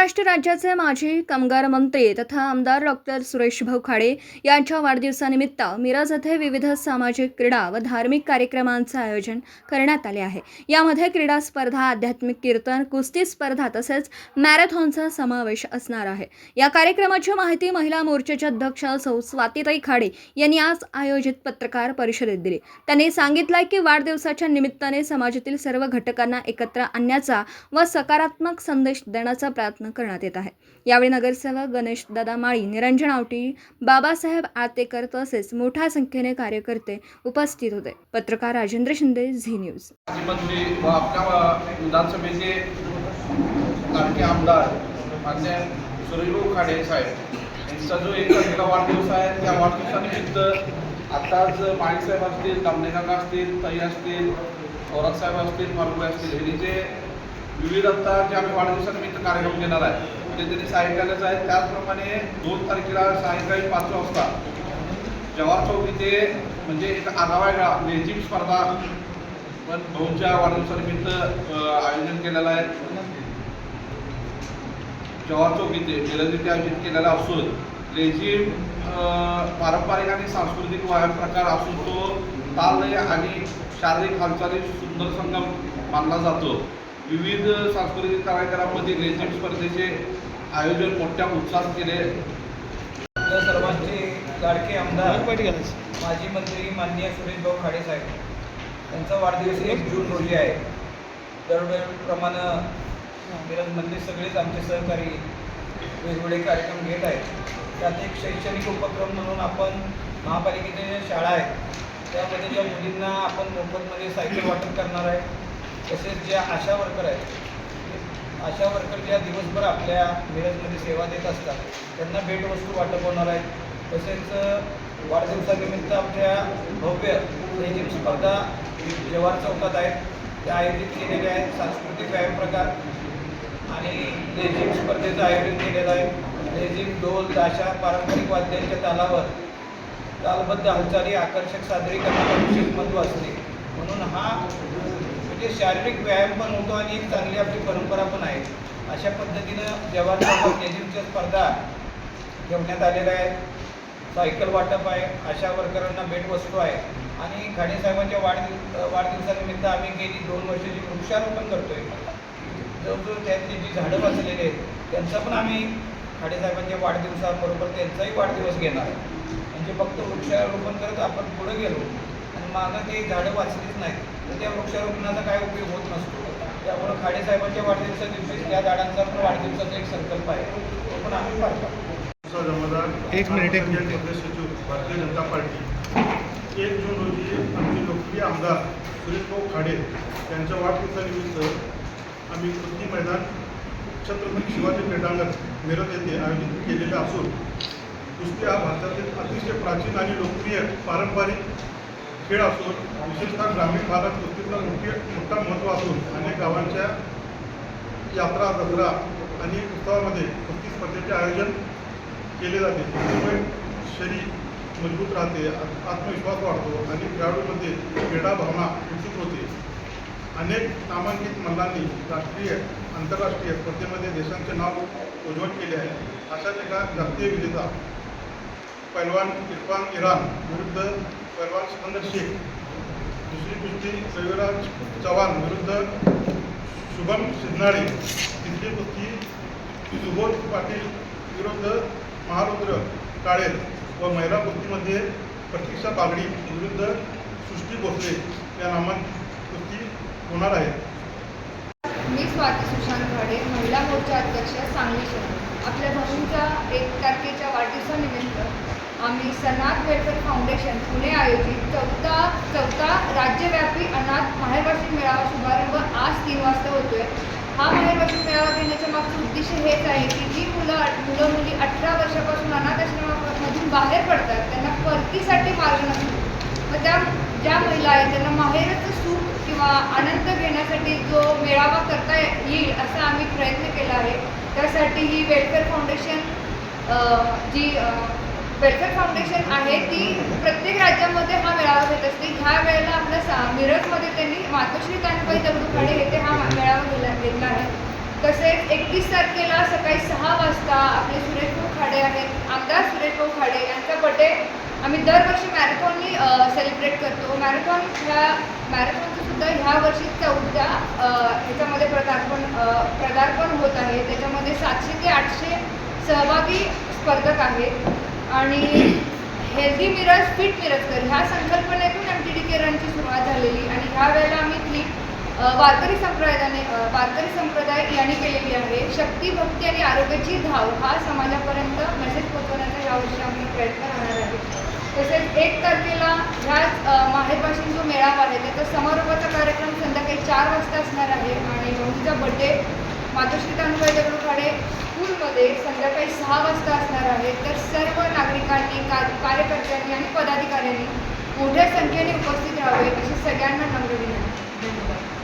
महाराष्ट्र राज्याचे माजी कामगार मंत्री तथा आमदार डॉक्टर सुरेशभाऊ खाडे यांच्या वाढदिवसानिमित्त मिरज येथे विविध सामाजिक क्रीडा व धार्मिक कार्यक्रमांचे आयोजन करण्यात आले आहे। यामध्ये क्रीडा स्पर्धा, आध्यात्मिक कीर्तन, कुस्ती स्पर्धा तसेच मॅरेथॉनचा समावेश असणार आहे। या कार्यक्रमाची माहिती महिला मोर्चाच्या अध्यक्ष सौ स्वातीताई खाडे यांनी आज आयोजित पत्रकार परिषदेत दिली। त्यांनी सांगितले की वाढदिवसाच्या निमित्ताने समाजातील सर्व घटकांना एकत्र आणण्याचा व सकारात्मक संदेश देण्याचा प्रयत्न करण्यात येत आहे। यावेळी नगरसेवक गणेश दादा माळी, निरंजन आवटी, बाबासाहेब आतेकर तसेच मोठ्या संख्येने कार्यकर्ते उपस्थित होते। पत्रकार राजेंद्र शिंदे, झी न्यूज। मंत्री व आपल्या विधानसभेचे लाडके आमदार मान्य सुरेशभाऊ खाडे साहेब यांचा जो एक वाढदिवस आहे, त्या वाढदिवसानिमित्त आताच माळी साहेब असतील, दामणे काका असतील, ताई असतील, थोरात साहेब असतील, फारुख असतील, हे जे विविध आता जे आम्ही वाढदिवसानिमित्त कार्यक्रम घेणार आहे म्हणजे त्यांनी सायंकाळच आहे। त्याचप्रमाणे 2 तारखेला सायंकाळी 5 वाजता जवाहर चौक इथे म्हणजे एक आगळा लेझिम स्पर्धा पण भाऊंच्या वाढदिवसानिमित्त आयोजन केलेलं आहे। जवाहर चौक इथे मिरज इथे आयोजित केलेला असून लेझिम पारंपरिक आणि सांस्कृतिक व्यायाम प्रकार असून तो ताल आणि शारीरिक हालचाली सुंदर संगम मानला जातो। विविध सांस्कृतिक कार्यक्रमांमध्ये लेझिम स्पर्धेचे आयोजन मोठ्या उत्साहात केले। सर्वांचे लाडके आमदार माजी मंत्री माननीय सुरेशभाऊ खाडे साहेब यांचा वाढदिवस 1 जून रोजी आहे। दरवेळेप्रमाणे मिरजमधले सगळेच आमचे सहकारी वेगवेगळे कार्यक्रम घेत आहेत। त्यात एक शैक्षणिक उपक्रम म्हणून आपण महापालिकेच्या ज्या शाळा आहेत त्यामध्ये ज्या मुलींना आपण मोफतमध्ये सायकल वाटप करणार आहे, तसेच ज्या आशा वर्कर आहेत, आशा वर्कर ज्या दिवसभर आपल्या मिरजमध्ये सेवा देत असतात त्यांना भेटवस्तू वाटप होणार आहे। तसेच वाढदिवसानिमित्त आमच्या भव्य लेझिम स्पर्धा जवाहर चौकात आहेत, त्या आयोजित केलेल्या आहेत। सांस्कृतिक व्यायाम प्रकार आणि लेझिम स्पर्धेचं आयोजन केलेलं आहे। लेझिम, ढोल, ताशा, पारंपरिक वाद्यांच्या तालावर तालबद्ध हालचाली आकर्षक सादरीकरणाला विशेष महत्त्व असते। म्हणून हा म्हणजे शारीरिक व्यायाम पण होतो आणि एक चांगली आपली परंपरा पण आहे। अशा पद्धतीनं जवाहर चौकात लेझिमच्या स्पर्धा ठेवण्यात आलेल्या आहेत। सायकल वाटप आहे, आशा वर्करांना भेटवस्तू आहे आणि खाडे साहेबांच्या वाढदिवसानिमित्त आम्ही गेली 2 वर्षाची वृक्षारोपण करतोय। जवळजवळ त्यातली जी झाडं वाचलेली आहेत त्यांचा पण आम्ही खाडे साहेबांच्या वाढदिवसाबरोबर त्यांचाही वाढदिवस घेणार आहे। म्हणजे फक्त वृक्षारोपण करत आपण पुढे गेलो आणि मागं ते झाडं वाचलीच नाहीत तर त्या वृक्षारोपणाचा काय उपयोग होत नसतो। त्यामुळे खाडे साहेबांच्या वाढदिवसा दिवशी त्या झाडांचा पण वाढदिवसाचा एक संकल्प आहे, तो पण आम्ही पाळतो। एक मिनिट सचिव भारतीय जनता पार्टी 1 जून रोजी आमचे लोकप्रिय आमदार सुरेशभाऊ खाडे यांच्या वाढदिवसानिमित्त आम्ही कुस्ती मैदान छत्रपती शिवाजी क्रीडांगण मिरज येथे आयोजित केलेले असून कुस्ती हा भारतातील अतिशय प्राचीन आणि लोकप्रिय पारंपरिक खेळ असून विशेषतः ग्रामीण भागात कुस्तीचा मोठा महत्त्व असून अनेक गावांच्या यात्रा, दसरा आणि उत्सवामध्ये कुस्ती स्पर्धेचे आयोजन केले जाते। त्यामुळे शरीर मजबूत राहते, आत्मविश्वास वाढतो आणि खेळाडूंमध्ये क्रीडा भावना विकसित होते। अनेक नामांकित मल्लांनी राष्ट्रीय, आंतरराष्ट्रीय स्पर्धेमध्ये देशांचे नाव उज्ज्वल केले आहे। अशाच एका जागतिक विजेता पैलवान इरफान इराण विरुद्ध पैलवान सिकंदर शेख, दुसरी कुस्ती रविराज चव्हाण विरुद्ध शुभम सिद्धनाळे, तिसरी कुस्ती सुबोध पाटील विरुद्ध महारुद्र काळे व महिला कुस्तीमध्ये प्रतीक्षा बागडी विरुद्ध सृष्टी भोसले या नामांकित कुस्ती होणार आहे। मी स्वाती सुशांत खाडे, महिला मोर्चा अध्यक्ष, सांगली शहर। आपल्या भाऊंच्या 1 तारखेच्या वाढदिवसानिमित्त आम्ही सनाथ वेलफेअर फाउंडेशन पुणे आयोजित चौथा राज्यव्यापी अनाथ माहेरवाशीक मेळावा शुभारंभ आज 3 वाजता होतोय। हा माहेरवाशीक मेळावा घेण्याच्या मागचं उद्देश हेच आहे की जी मुलं मुली 18 वर्षापासून अनाथ आश्रमामधून बाहेर पडतात त्यांना परतीसाठी मार्ग नसतो। मग ज्या महिला आहेत त्यांना माहेरचं सुख किंवा आनंद घेण्यासाठी जो मेळावा करता येईल असा आम्ही प्रयत्न केला आहे। त्यासाठी ही वेलफेअर फाउंडेशन आहे ती प्रत्येक राज्यामध्ये हा मेळावा घेत असते। ह्या वेळेला आपल्या मिरजमध्ये त्यांनी मातोश्री कानबाई दगडू खाडे येथे हा मेळावा घेतला आहे। तसेच 31 तारखेला सकाळी 6 वाजता आपले सुरेश भाऊ खाडे आहेत, आमदार सुरेश भाऊ खाडे यांचा बड्डे आम्ही दरवर्षी मॅरेथॉननी सेलिब्रेट करतो. मॅरेथॉनचं सुद्धा ह्या वर्षी 14 ह्याच्यामध्ये पदार्पण होत आहे. त्याच्यामध्ये 700 ते 800 सहभागी स्पर्धक आहेत आणि हेल्दी मिरज फिट मिरजकर ह्या संकल्पनेतून MTDK रनची सुरुवात झालेली आणि ह्या वेळेला आम्ही वारकरी संप्रदाय यांनी केलेली आहे. शक्ती, भक्ती आणि आरोग्याची धाव हा समाजापर्यंत मेसेज पोहोचवण्याचा यावर्षी आम्ही प्रयत्न राहणार आहे. तसेच 1 तारखेला ह्याच माहेरपासून जो मेळावा आहे त्याचा समारोपाचा कार्यक्रम संध्याकाळी 4 वाजता असणार आहे आणि भाऊंचा बड्डे मातोश्री तानुबाई दगडू खाडे स्कूलमध्ये संध्याकाळी 6 वाजता असणार आहे. तर सर्व नागरिकांनी, कार्यकर्त्यांनी आणि पदाधिकाऱ्यांनी मोठ्या संख्येने उपस्थित राहावे अशी सगळ्यांना नम्र विनंती. धन्यवाद.